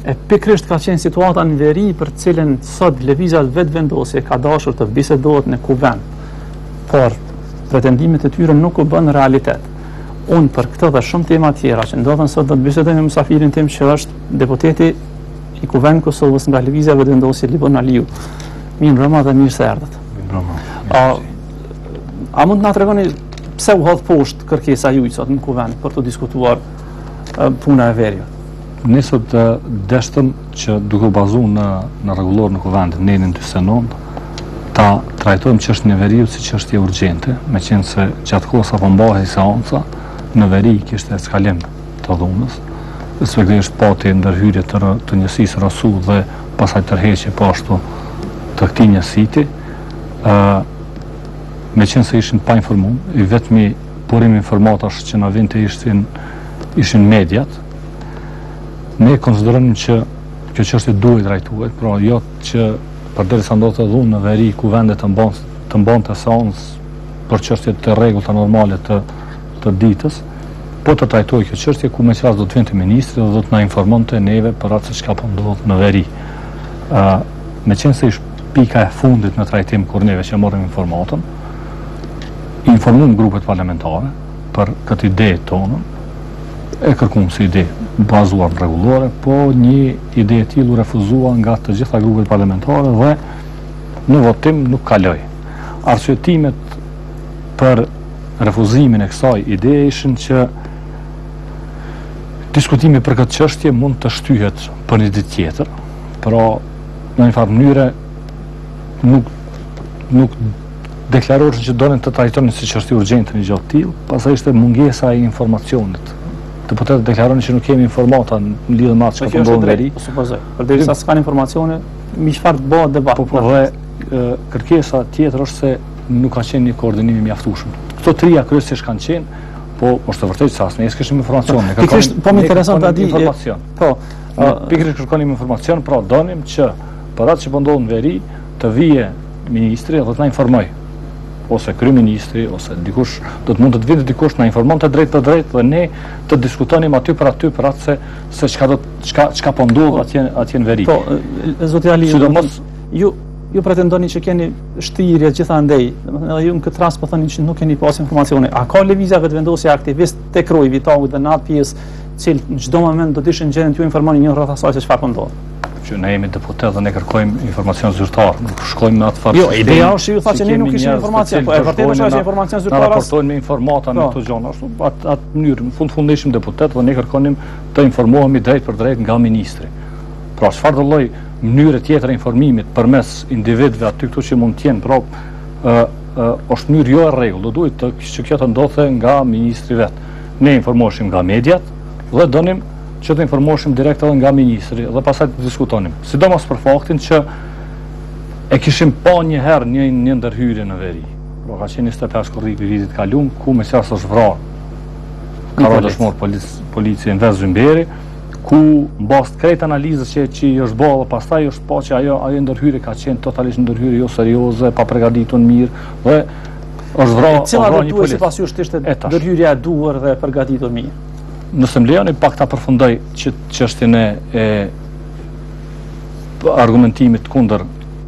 E pikrisht ka qenë situata në veri për cilën sot lëvizja vetë vendosje ka dashur të bisedohet në kuvend, por pretendimet e tyre nuk u bën realitet. Unë për këtë dhe shumë tema tjera që ndodhen sot do të bisedoj me mësafirin tim që është deputeti i kuvend Kosovës nga lëvizja vetë vendosje Libon Aliu. Mirë Roma dhe mirë se erdhët. A mund të na tregoni pse u hodh poshtë kërkesa juaj sot në kuvend për të diskutuar puna e veriut? Ne sot deshtëm që duke u bazuar në rregullor në kuvend nenin 49 ta trajtojmë çështjen e veriut si çështje urgjente, meqense se gjatë kohës apo mbahej seanca në veri kishte eskalim të dhunës, respektivisht pati ndërhyrje të njësisë Rasul dhe pasaj tërheqje po ashtu të këtij njësiti, meqense se ishin pa informuar, i vetmi burim informatash që na vinte ishin mediat. Ne konsiderojmë që kjo çështje duhet trajtuar, pra jo që përderisa ndodhte dhunë në veri kuvendet të mbante seancë për çështje të rregullta normale të ditës, po të trajtojë kjo çështje ku me qasë do të vinte ministri dhe do të na informonte neve për atë çka po ndodh në veri. Meqense se ishte pika e fundit në trajtim kur neve që morëm informatën, informuam grupet parlamentare për këtë ide tonë, e kërkuam si ide bazuar në rregullore, po një ide e tillë u refuzua nga të gjitha grupet parlamentare dhe në votim nuk kaloi. Arsyetimet për refuzimin e kësaj ide ishin që diskutimi për këtë çështje mund të shtyhet për një ditë tjetër, pra në një farë mënyre nuk deklaroshin që donin të trajtonin si çështje urgjente një gjë të tillë, pastaj ishte mungesa e informacionit. Të të deklaronin që nuk kemi informata në lidhje me atë që ndodh në veri. Supozoj. Përderisa s'kan informacione, mi çfarë të bëhet debat. Po dhe kërkesa tjetër është se nuk ka qenë një koordinim i mjaftueshëm. Këto trija kryesisht kanë qenë, po është vërtet se asnjë s'kishim informacione. Po më intereson ta di informacion. Po, pikërisht kërkonim informacion, pra donim që për atë që po ndodh në veri të vije ministri dhe të na informojë, ose kryeministri, ose dikush, do të mund të vinte dikush na informonte drejt për drejt dhe ne të diskutonim aty për atë se çka po ndodh atje në veri. Po, zoti Ali, sidomos ju pretendoni që keni shtirje gjithandej, domethënë edhe ju në këtë rast po thoni që nuk keni pas informacione. A ka lëvizja vetëvendosje aktivist tek Roy Vitaut dhe në atë pjesë që në çdo moment do të ishin gjendën t'ju informoni një rreth asaj se çfarë po ndodh? Që ne jemi deputet dhe ne kërkojmë informacion zyrtar, nuk shkojmë në atë farë. Jo, ideja është ju tha që ne nuk kishim informacion, po e vërtetë është që informacion zyrtar. Na raportojnë me informata në këto gjëra, ashtu atë mënyrë, në fund ishim deputet dhe ne kërkonim të informohemi drejt për drejt nga ministri. Pra çfarë do lloj mënyre tjetër e informimit përmes individëve aty këtu që mund të jenë, pra është mënyrë jo e rregullt, do duhet që kjo të ndodhte nga ministri vet. Ne informoheshim nga mediat dhe donim që të informoheshim direkt edhe nga ministri dhe pastaj të diskutonim. Sidomos për faktin që e kishim pa një herë një ndërhyrje në veri. Pra ka qenë 25 korrik i vitit kaluar ku mesazh është vrarë. Ka dëshmor policia në Vezë Zymberi, ku mbas krejt analizës që është bërë dhe pastaj është pa që ajo ndërhyrje ka qenë totalisht ndërhyrje jo serioze, pa përgatitur mirë dhe është vrarë. Cila do duhet sipas jush ishte ndërhyrja e duhur dhe përgatitur mirë? Nëse më lejoni pak ta përfundoj që çështjen e argumentimit kundër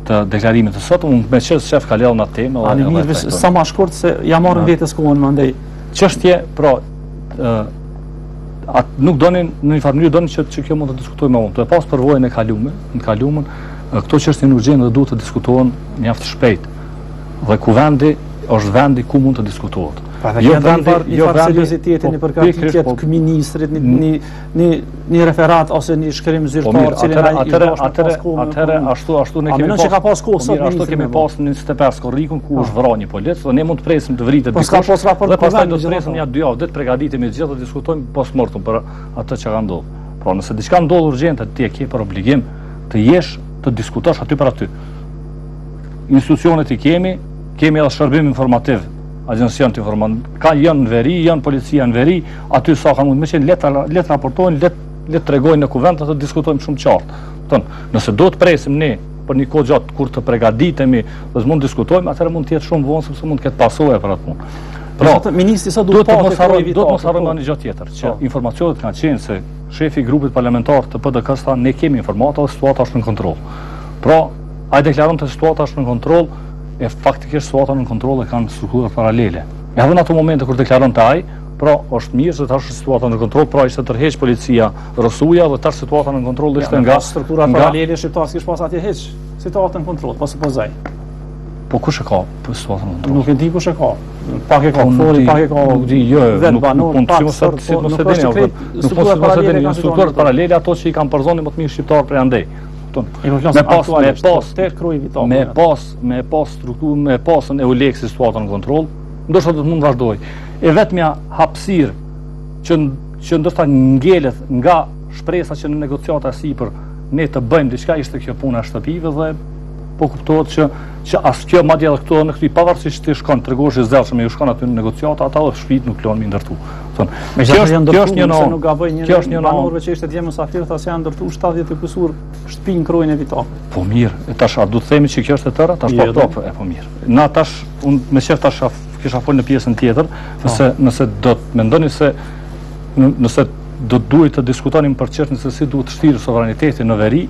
të deklarimit të sot, unë me qenë shef ka lënë në atë temë. Ani mirë, sa më shkurt se ja marrën vetes kohën më andej. Çështje, pra, nuk donin në një farë mënyrë donin që kjo mund të diskutojmë më vonë. Të pas përvojën e kaluamën, këto çështje urgjente dhe duhet të diskutohen mjaft shpejt. Dhe kuvendi është vendi ku mund të diskutohet. Jo seriozitetin e përkatitjet të ministrit, një referat ose një shkrim zyrtar cilin ai i dosh atëre ashtu ne kemi pas. Ka pas kohë sot ashtu kemi pas në 25 korrikun ku është vrarë një polic dhe ne mund të presim të vritet dikush. Dhe pastaj do të presim ja 2 javë, do të përgatitemi të gjithë të diskutojmë post mortem për atë që ka ndodhur. Pra nëse diçka ndodh urgjente ti e ke për obligim të jesh të diskutosh aty për aty. Institucionet i kemi edhe shërbim informativ. Agjencion të informant, janë në veri, janë policia në veri, aty sa ka mund me qenë let raportojnë, let tregojnë në kuvend të diskutojmë shumë qartë. Nëse do të presim ne për një kohë gjatë kur të përgatitemi dhe mund diskutojmë, atëherë mund të jetë shumë vonë sepse mund të ketë pasojë për atë punë. Ministri sa duhet të mos harrojmë një gjë tjetër, që informacionet kanë qenë se shefi i grupit parlamentar të PDK-s tha ne kemi informata dhe situata është në kontroll. Pra, ai deklaron se situata është në kontroll, e faktikisht situata në kontroll e kanë struktura paralele. Edhe në ato momente kur deklaron te ai, pra është mirë se tash situata në kontroll, pra ishte tërheq policia Rosuja dhe tash situata në kontroll ishte nga struktura paralele shqiptare s'kish pas atje hiç situatën në kontroll, po supozoj. Po kush e ka për situatën në kontroll? Nuk e di kush e ka. Pak e ka foli, pak e ka. Nuk di, strukturat paralele ato që i kanë përzoni më të mirë shqiptar prej andej. Me pas strukturë, me pasën e Uleksit situatën në kontroll, ndoshta do të mund vazhdoj. E vetmja hapësirë që ndoshta ngelet nga shpresa që në negociata sipër ne të bëjmë diçka ishte kjo puna e shtëpive dhe po kuptohet që as kjo madje edhe këto në këtë pavarësisht të shkon tregosh i zellshëm e ju shkon aty në negociata, ata edhe shtëpit nuk lënë mi ndërtu. Kjo është një nuk gaboj një banorëve që ishte dje mysafir tha se janë ndërtu 70 kusur shtëpi në krojën e Vitakut. Po mirë, tash a du të themi që kjo është e tëra, tash po mirë. Na tash unë me qef tash kisha fol në pjesën tjetër, nëse do të mendoni se nëse do të duhet të diskutonim për çështjen se si duhet të shtirë sovraniteti në veri,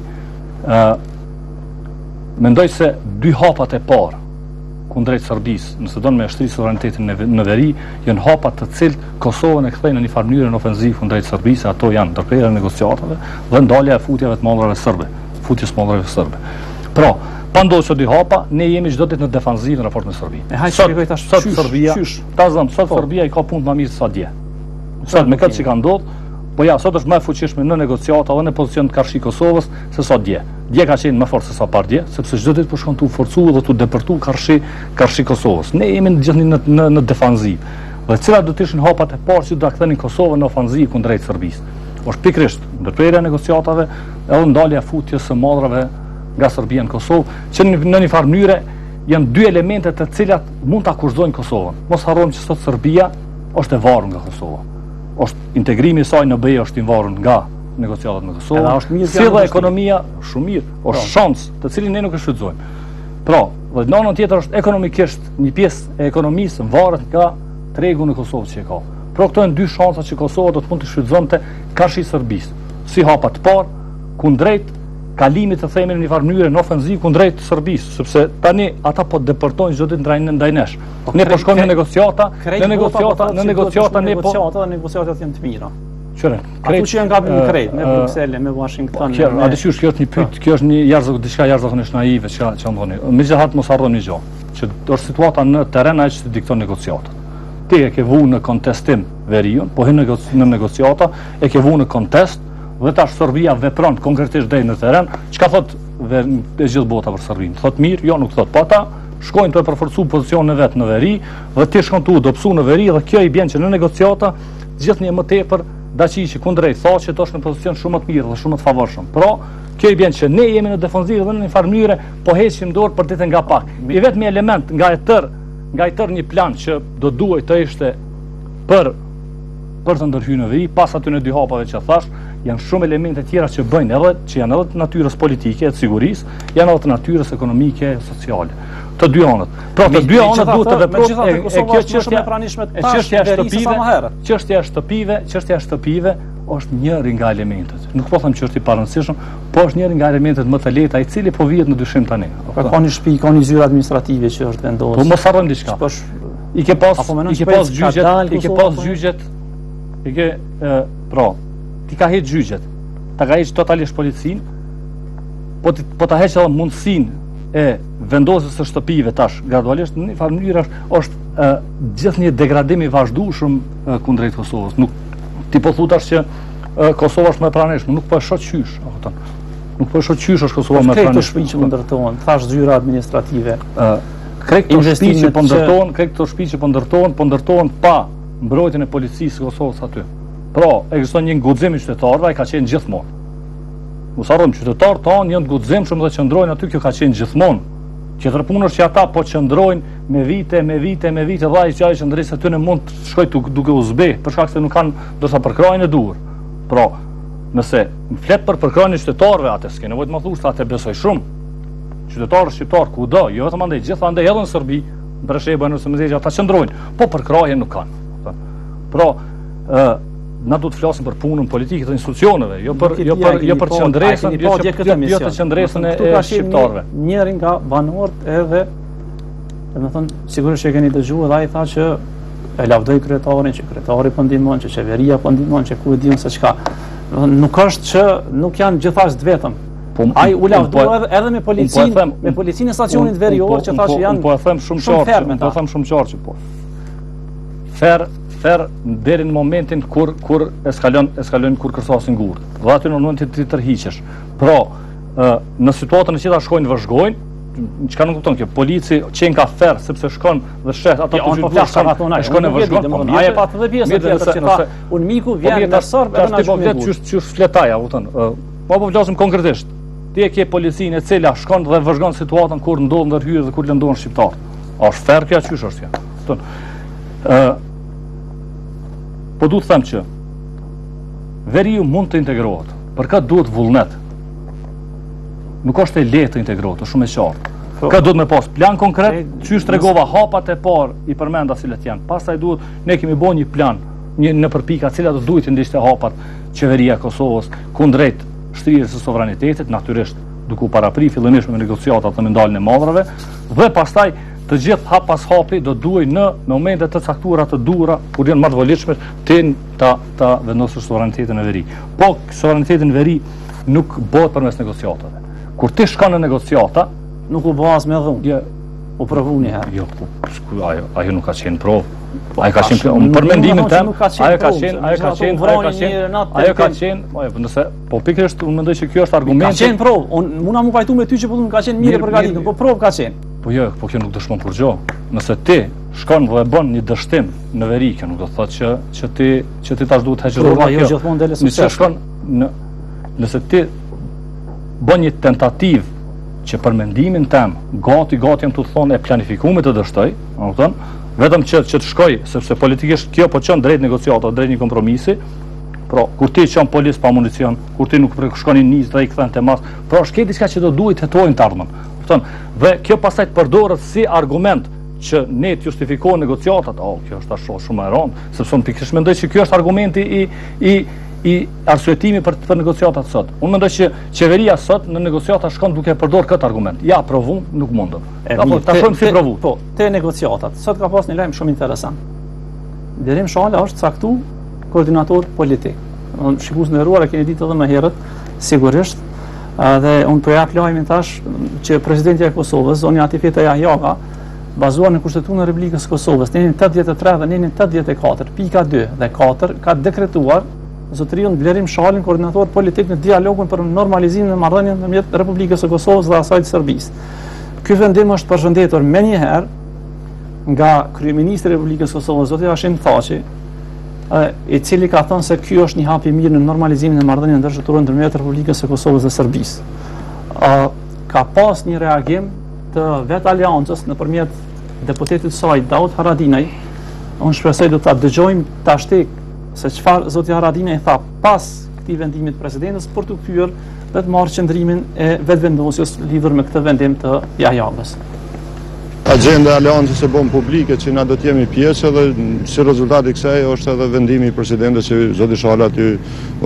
mendoj se dy hapat e parë kundrejt Serbisë, nëse do me shtirë sovranitetin në veri, janë hapat të cilët Kosovën e kthejnë në një farë mënyrë ofenziv kundrejt Serbisë, ato janë ndërprerja e negociatave dhe ndalja e futjeve të mallrave serbe, futjes mallrave serbe. Pra, pa ndodhur çdo dy hapa, ne jemi çdo ditë në defanzivë në raport me Serbinë. Sot Serbia i ka punë më mirë se sa dje. Sot me këtë që ka ndodhur, po ja, sot është më e fuqishme në negociata dhe në pozicion të karshi Kosovës se sa dje. Dje ka qenë më fort se sa par dje, sepse çdo ditë po shkon tu forcu dhe tu depërtu karshi Kosovës. Ne jemi gjithë në defanzivë. Dhe cilat do të ishin hapat e parë që do ta kthenin Kosovën në ofenzivë kundrejt Serbisë? Është pikërisht ndërprerja e negociatave edhe ndalja e futjes së mallrave nga Serbia në Kosovë, që në një farë mënyrë janë dy elemente të cilat mund ta akurzojnë Kosovën. Mos harrojmë që sot Serbia është e varur nga Kosova. Është integrimi i saj në BE është i varur nga negociatat me Kosovën. Si dhe ekonomia shumë mirë, është shans të cilin ne nuk e shfrytëzojmë. Pra, dhe në anën tjetër është ekonomikisht një pjesë e ekonomisë varet nga tregu në Kosovë që e ka. Pra këto janë dy shansa që Kosova do të mund të shfrytëzonte karshi Serbisë. Si hapa të parë kundrejt kalimit të themi në një farë mënyrë në ofenzivë kundrejt Serbisë, sepse tani ata po depërtojnë çdo ditë ndaj nesh. Ne po shkojmë në negociata ne po negociatat janë të mira. Qëre, ato që janë gabim krejt, me Bruxelles, me Washington. A dëshirosh kjo është një pyetje, kjo është një diçka jashtëzakonisht naive që ndoni. Megjithatë mos harroni një gjë, që është situata në terren ajo që dikton negociatat. Ti e ke vënë në kontestim veriun, po hyn në negociata, e ke vënë në kontest dhe tash Serbia vepron konkretisht deri në terren. Çka thot e gjithë bota për Serbinë? Thot mirë, jo nuk thot, po ata shkojnë të përforcu pozicionin e vet në veri dhe ti shkon tu do psu në veri dhe kjo i bën që në negociata gjithnjë më tepër Daqiqi kundrejt thotë që është në pozicion shumë më të mirë dhe shumë më të favorshëm. Pra, kjo i bën që ne jemi në defensivë dhe në një farë mënyrë po heqim dorë për ditën nga pak. I vetmi element nga i tërë një plan që do duhet të ishte për të ndërhyrë në veri, pas aty në dy hapave që thash, janë shumë elemente tjera që bëjnë edhe që janë edhe të natyrës politike, të sigurisë, janë edhe të natyrës ekonomike e sociale. Të dy anët. Pra të dy anët duhet të veprojnë. Çështja e shtëpive është njëri nga elementet. Nuk po them që është i parëndësishëm, po është njëri nga elementet më të lehta i cili po vihet në dyshim tani. Ka një shtëpi, ka një zyrë administrative që është vendosur. Po mos harrojmë diçka. I ke pas gjyqjet, ti ka heq gjyqjet, ta ka heq totalisht policinë, po ta heq edhe mundësinë e vendosjes së shtëpive tash gradualisht në një farë mënyrë është gjithë një degradim i vazhdueshëm kundrejt Kosovës. Nuk ti po thutash që Kosova është më e pranishme, nuk po e shoh qysh, e kupton. Nuk po e shoh qysh është Kosova më e pranishme. Këto shtëpi që ndërtohen, thash zyra administrative. Këto shtëpi që po ndërtohen pa mbrojtjen e policisë së Kosovës aty. Pra, ekziston një guxim i qytetarëve, ai ka qenë gjithmonë. Mos harrojmë qytetarët tonë janë të guximshëm dhe qëndrojnë aty, kjo ka qenë gjithmonë. Tjetër punë është që ata po qëndrojnë me vite dhe ai që qëndrisë aty në mund të shkojë duke u zbe, për shkak se nuk kanë ndoshta përkrajën e duhur. Pra, nëse flet për përkrajën e qytetarëve, atë s'ke nevojë të më thush se atë besoj shumë. Qytetarët shqiptar kudo, jo vetëm andaj, gjithandaj edhe në Serbi, Bresheba nëse më ata qëndrojnë, po për krahje nuk kanë. Pra, na do të flasim për punën politike të institucioneve, jo për qëndresën, jo të qëndresën e shqiptarëve. Njëri nga banorët edhe, sigurisht që e keni dëgjuar, dhe ai tha që e lavdoj kryetarin, që kryetari po ndihmon, që qeveria po ndihmon, që ku e diun se çka. Nuk është që nuk janë gjithashtu vetëm. Ai u lavdoi edhe me policinë e stacionit verior që thashë janë. Po e them shumë qartë, po. Fer deri në momentin kur eskalon kur kërsasin gurë. Dhe aty në momentin të tërhiqesh. Pra, në situatën e qita shkojnë vëzhgojnë, çka nuk kupton kjo, polici qenë ka fer sepse shkon dhe shet ata të gjithë shkon e vëzhgon. Ai e pa të pjesën tjetër që tha, un miku vjen në sorb edhe na shkon. Çu fletaja, kupton. Po flasim konkretisht. Ti e ke policinë e cila shkon dhe vëzhgon situatën kur ndodh ndërhyrje dhe kur lëndohen shqiptar. Është fer kjo çysh është kjo. Kupton. Po du të them që veriu mund të integrohet, për ka duhet vullnet. Nuk është e lehtë të integrohet, është shumë e qartë. Ka duhet me pas plan konkret, qysh tregova hapat e parë i përmenda cilat janë. Pastaj duhet ne kemi bën një plan, në përpika cilat do duhet të ndiqte hapat qeveria e Kosovës kundrejt shtrirjes së sovranitetit, natyrisht duke u parapri fillimisht me negociatat të ndaljen e madrave, dhe pastaj të gjithë hap pas hapi do duhet në momente të caktuara të duhura, kur janë më të volitshme, ta vendosësh sovranitetin e veri. Po sovranitetin e veri nuk bëhet përmes negociatave. Kur ti shkon në negociata, nuk u bë as me dhunë. U provu një herë. Jo, ajo nuk ka qenë provë. Ai ka qenë për mendimin tim, ajo ka qenë, nëse po pikërisht unë mendoj që kjo është argumenti. Ka qenë provë. Unë mund më pajtu me ty që po ka qenë mirë përgatitur, po provë ka qenë. Po jo, po kjo nuk dëshmon kur gjë. Nëse ti shkon dhe bën një dështim në veri, kjo nuk do të thotë që ti tash duhet të heqësh rrugën. Jo gjithmonë del sukses. Nëse ti bën një tentativë që për mendimin tim, gati jam të thonë e planifikuar të dështoj, e kupton? Vetëm që të shkoj, sepse politikisht kjo po çon drejt negociatave, drejt një kompromisi. Pra, kur ti çon polis pa municion, kur ti nuk shkoni nis dhe i kthen te mas, pra është diçka që do duhet të hetojnë të ardhmen. Kupton? Dhe kjo pastaj të përdoret si argument që ne të justifikojmë negociatat. Kjo është ashtu shumë e rëndë, sepse unë pikërisht mendoj që ky është argumenti i arsyetimi për negociatat sot. Unë mendoj që qeveria sot në negociata shkon duke përdorur këtë argument. Ja, provum, nuk mundëm. Apo ta shohim si provu. Po, te negociatat. Sot ka pas një lajm shumë interesant. Derim Shala është caktuar koordinator politik. Shikues nderuar, e keni ditë edhe më herët, sigurisht. Dhe unë po jap lajmin tash që presidenti i Kosovës, zoni Atifeta Jahjaga, bazuar në Kushtetuën e Republikës së Kosovës, në 83 dhe në 84, pika 2 dhe 4, ka dekretuar zotëriun Blerim Shalin, koordinator politik në dialogun për normalizimin e marrëdhënieve ndërmjet Republikës së Kosovës dhe asaj të Serbisë. Ky vendim është përshëndetur menjëherë nga kryeministri i Republikës së Kosovës, zoti Hashim Thaçi, i cili ka thënë se ky është një hap i mirë në normalizimin e marrëdhënieve ndërshëtorë ndërmjet Republikës së Kosovës dhe Serbisë. Ka pas një reagim të vetë aleancës nëpërmjet deputetit saj Daud Haradinaj. Unë shpresoj do ta dëgjojmë tashti se çfarë zoti Haradinaj tha pas këtij vendimit të presidentës për të kthyer dhe të marrë qendrimin e vetëvendosjes lidhur me këtë vendim të Jahjagës. Agenda e aleancës e bën publike që na do të jemi pjesë dhe si rezultat i kësaj është edhe vendimi i presidentës që zoti Shala aty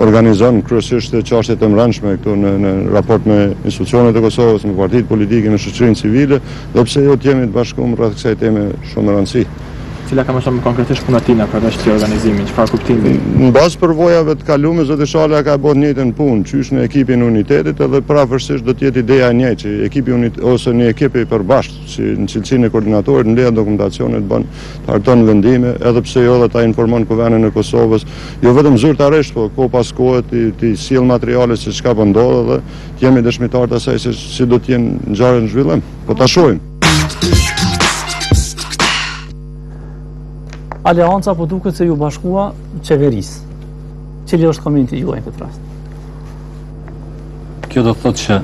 organizon kryesisht çështje të mbrëmshme këtu në raport me institucionet e Kosovës, me partitë politike, me shoqërinë civile, dhe pse jo të jemi të bashkuar rreth kësaj teme shumë e rëndësishme. Cila ka më shumë konkretisht puna time për këtij organizimi, çfarë kuptimi? Në bazë përvojave të kaluara zoti Shala ka bërë një njëjtën punë, qysh në ekipin e unitetit edhe pavarësisht do të jetë ideja e njëjtë që ekipi ose një ekip i përbashkët, si në cilësinë e koordinatorit në leja dokumentacionit bën të harton vendime, edhe pse jo dhe ta informon Kuvendin e Kosovës, jo vetëm zyrtarisht, po kohë pas kohe të sjell materiale se çka po ndodh dhe të jemi dëshmitar të asaj se si do të jenë ngjarjet në zhvillim. Po ta shohim. Aleanca po duket se ju bashkua qeverisë. Cili është komenti juaj në këtë rast? Kjo do të thotë që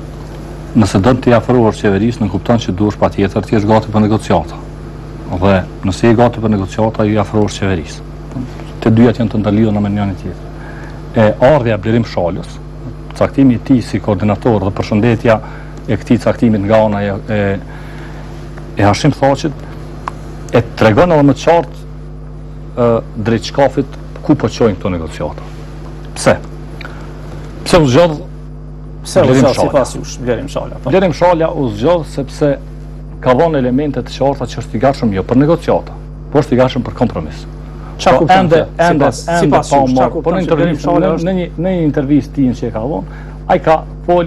nëse do të afrohesh qeverisë, nuk kupton që duhesh patjetër të jesh gati për negociata. Dhe nëse je gati për negociata, ju afrohesh qeverisë. Të dyjat janë të ndalidhur në njëri tjetrin. Ardha e Blerim Shalës, caktimi i tij si koordinator dhe përshëndetja e këtij caktimit nga ana e Hashim Thaçit e tregon edhe më qartë drejt shkafit ku po çojnë këto negociata. Pse? Pse u zgjodh sipas jush Blerim Shala? Blerim Shala u zgjodh sepse ka dhënë elemente të qarta që është i gatshëm jo për negociata, por është i gatshëm për kompromis. Çfarë ende po në një intervistë tin që e ka dhënë, ai ka fol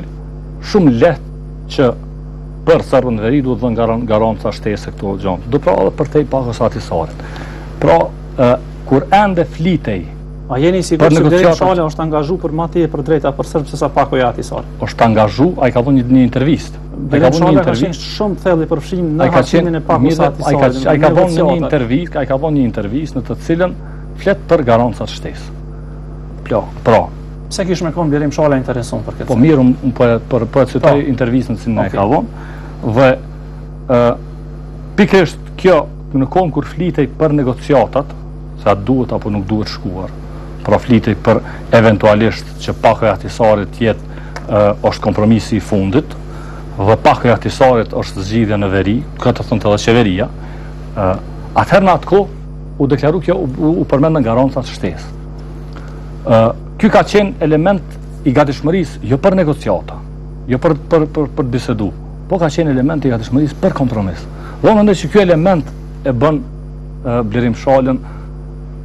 shumë lehtë që për Serbën Veri duhet të dhënë garanca shtesë këto gjë. Do pra edhe për te pakës atisarit. Pra kur ende flitej. A jeni sigurt se Blerim Shala është angazhu për ma tepër drejta për Serbë se sa pakoja atisar? Është angazhu, ai ka dhënë një intervistë. Blerim Shala ka qenë shumë thellë përfshin në harximin e pakës atisarit. Ai ka dhënë një intervistë në të cilën flet për garancat shtesë. Pra, pse kish me kon Blerim Shala intereson për këtë? Po mirë, për të citoj intervistën që e ka dhënë dhe pikërisht kjo në kohën kur flitej për negociatat, se atë duhet apo nuk duhet shkuar. Pra flitej për eventualisht që pakoja e Ahtisarit është kompromisi i fundit dhe pakoja e Ahtisarit është zgjidhja në veri, këtë thënë edhe qeveria. Atëherë në atë kohë u deklaru kjo u përmendën garancat shtesë. Ky ka qenë element i gatishmërisë jo për negociata, jo për bisedu, po ka qenë element i gatishmërisë për kompromis. Dhe unë mendoj që ky element e bën Blerim Shalën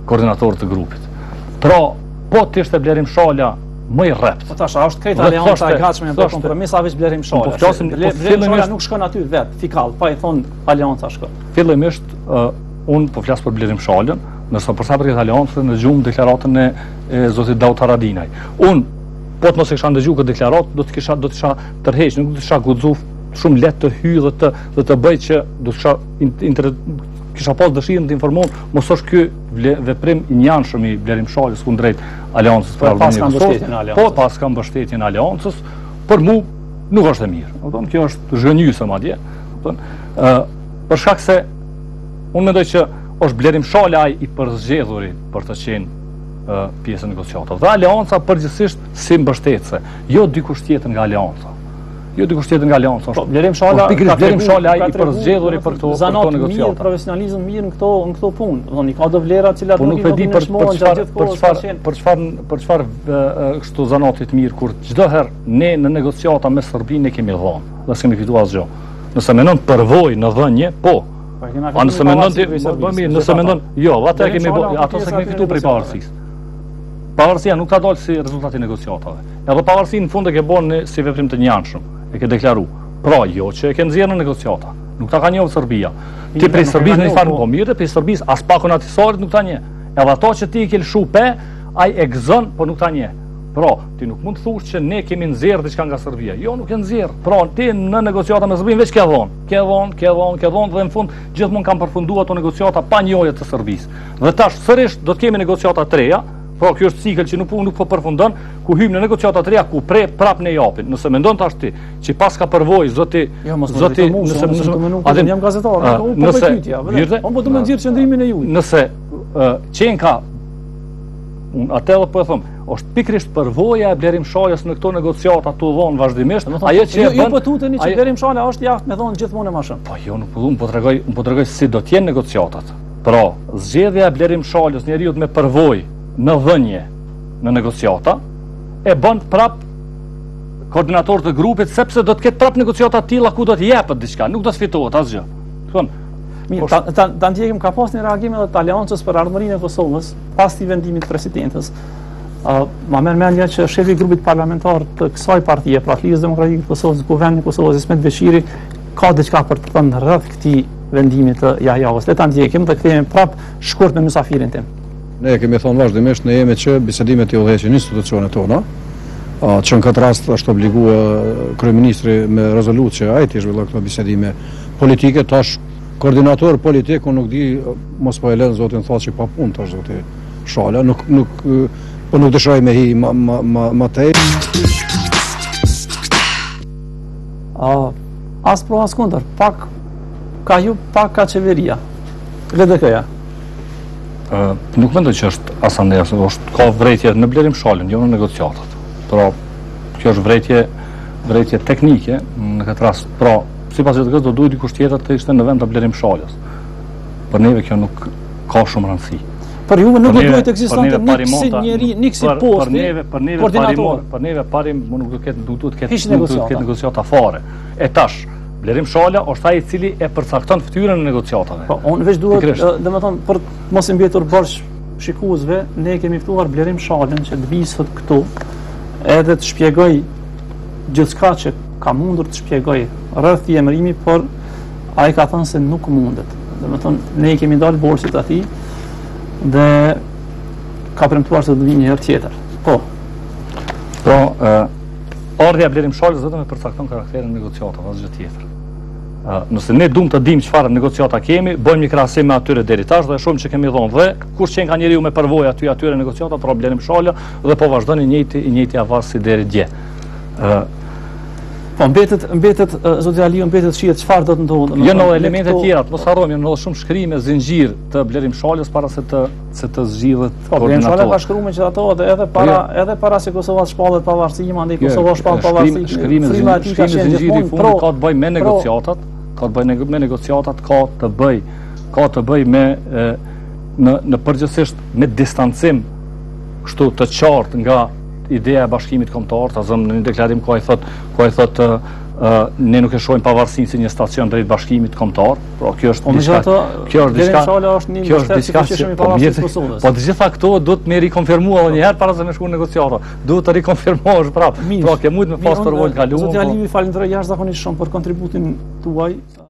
koordinator të grupit. Pra, po të ishte Blerim Shala më i rrept. Po tash, a është krejt alianca e gatshme për kompromis, a veç Blerim Shala? Blerim Shala nuk shkon aty vet, fikall, pa i thon alianca shkon. Fillimisht unë po flas për Blerim Shalën, ndërsa për sa përket aliancës në gjumë deklaratën e zotit Daut Haradinaj. Unë po të mos e kisha ndëgjuar këtë deklaratë, do të kisha tërheq, nuk do të kisha guxu shumë lehtë të hyj dhe të bëj që do të kisha pas dëshirën të informon, mos është ky veprim i njanshëm i Blerim Shalës kundrejt Aleancës për Albaninë e Kosovës. Po pas ka mbështetjen e Aleancës, për mua nuk është e mirë. Do të thonë kjo është zhgënjyse madje. Do të thonë për shkak se unë mendoj që është Blerim Shala ai i përzgjedhuri për të qenë pjesë e negociatave. Dhe Aleanca përgjithsisht si mbështetëse, jo dikush tjetër nga Aleanca. Jo dikush tjetër nga Aleanca. Blerim Shala ai i përzgjedhuri për këto negociata. Profesionalizëm mirë në këto punë. Domethënë ka do vlera të cilat nuk i di për çfarë kështu zanati të mirë kur çdo herë ne në negociata me Serbinë ne kemi dhënë. Dhe s'kemi fituar asgjë. Nëse mendon përvojë në dhënje, po. Nëse mendon, jo, atë kemi ato se kemi fituar prej pavarësisë. Pavarësia nuk ka dalë si rezultati i negociatave. Edhe pavarësia në fund e ke bën si veprim të njanshëm, e ke deklaru. Pra jo që e ke nxjerrë në negociata. Nuk ta ka njohur Serbia. Ti prej Serbisë në fakt po mirë, prej Serbisë as pakon Ahtisarit nuk ta njeh. Edhe ato që ti i ke lshu pe, ai e gëzon, po nuk ta njeh. Pra, ti nuk mund të thush që ne kemi nxjerrë diçka nga Serbia. Jo, nuk e nxjerr. Pra, ti në negociata me Serbinë veç ke dhon dhe në fund gjithmonë kanë përfunduar ato negociata pa njohje të Serbisë. Dhe tash sërish do të kemi negociata të reja. Pra, kjo është cikël që nuk po përfundon, ku hyjmë në negociata të reja ku prap ne japin. Nëse mendon tash ti që pas ka përvojë zoti jam gazetar, unë po bëj pyetje, unë po do të nxjerr qendrimin e juaj. Nëse qenka atë edhe po e them, është pikërisht përvoja e Blerim Shalës në këto negociata tu dhon vazhdimisht. Ajo që ju po tuteni që Blerim Shala është jashtë me dhon gjithmonë e më shumë. Po jo, unë po tregoj si do të jenë negociatat. Pra, zgjedhja e Blerim Shalës, njeriu me përvojë në dhënje në negociata e bën prap koordinator të grupit sepse do të ketë prap negociata të tilla ku do të jepet diçka, nuk do të fitohet asgjë. Mirë, ta ndjekim ka pas një reagim edhe të Aleancës për ardhmërinë e Kosovës pas të vendimit të presidentës. Ma merr mendja që shefi i grupit parlamentar të kësaj partie, pra Lidhjes Demokratike të Kosovës, Kuvendi i Kosovës, Ismet Beqiri, ka diçka për të thënë rreth këtij vendimi të Jahjavës. Le ta ndjekim dhe kthehemi prap shkurt me mysafirin tim. Ne kemi thonë vazhdimisht në jemi që bisedimet i udhëheqin institucionet tona, që në këtë rast është obligua kryeministri me rezolutë që ai të zhvillojë këto bisedime politike. Tash koordinator politik, unë nuk di, mos po e lën zotin thotë që pa punë tash zoti Shala, nuk dëshiroj me hi ma tej. As pro as kundër, pak ka ju, pak ka qeveria. LDK-ja. Nuk mendoj që është asanes, ka vrejtje në Blerim Shalën, jo në negociatat. Pra, kjo është vrejtje teknike në këtë rast. Pra, sipas LDK-s do duhet dikush tjetër të ishte në vend të Blerim Shalës. për neve kjo nuk ka shumë rëndësi. Për juve nuk duhet të ekzistonte nik si posti, koordinator. Për neve parim nuk duhet të ketë negociata fare. E tash, Blerim Shala është ai i cili e përcakton fytyrën e negociatave. Po, unë veç duhet, domethënë për mos i mbetur bashk shikuesve, ne kemi ftuar Blerim Shalën që të vijë këtu edhe të shpjegoj gjithçka që ka mundur të shpjegoj rreth i emërimi, por ai ka thënë se nuk mundet. Domethënë ne i kemi dalë borxhit atij dhe ka premtuar se do të vijë një herë tjetër. Po, ardhja e Blerim Shalës vetëm e përcakton karakterin e negociatave, asgjë tjetër. Nëse ne duam të dimë çfarë negociata kemi, bëjmë një krahasim me atyre deri tash dhe shohim që kemi dhënë dhe kush që ka njeriu me përvojë atyre negociata, pra Blerim Shala dhe po vazhdon i njëjti avaz si deri dje. Po mbetet zoti Aliu mbetet shihet çfarë do të ndodhë. Jo në elemente tjera, mos harrojmë, në shumë shkrime zinxhir të Blerim Shalës para se të zgjidhet koordinator. Blerim Shala ka shkruar me që ato edhe para se Kosova të shpallet pavarësi, mandej Kosova shpall pavarësi. Shkrime zinxhiri fundi ka të bëjë me negociatat, ka të bëj me në përgjithsisht me distancim kështu të qartë nga ideja e bashkimit kombëtar, ta zëm në një deklarim ku ai thotë ne nuk e shohim pavarësinë si një stacion drejt bashkimit kombëtar. Pra kjo është diçka. Po të gjitha këto duhet me rikonfirmuar edhe një herë para se me shkuar në negociata. Duhet të rikonfirmohesh prapë. Pra ke mujt me pas përvojë kaluar. Zoti Aliu, falenderoj jashtëzakonisht shumë për kontributin tuaj.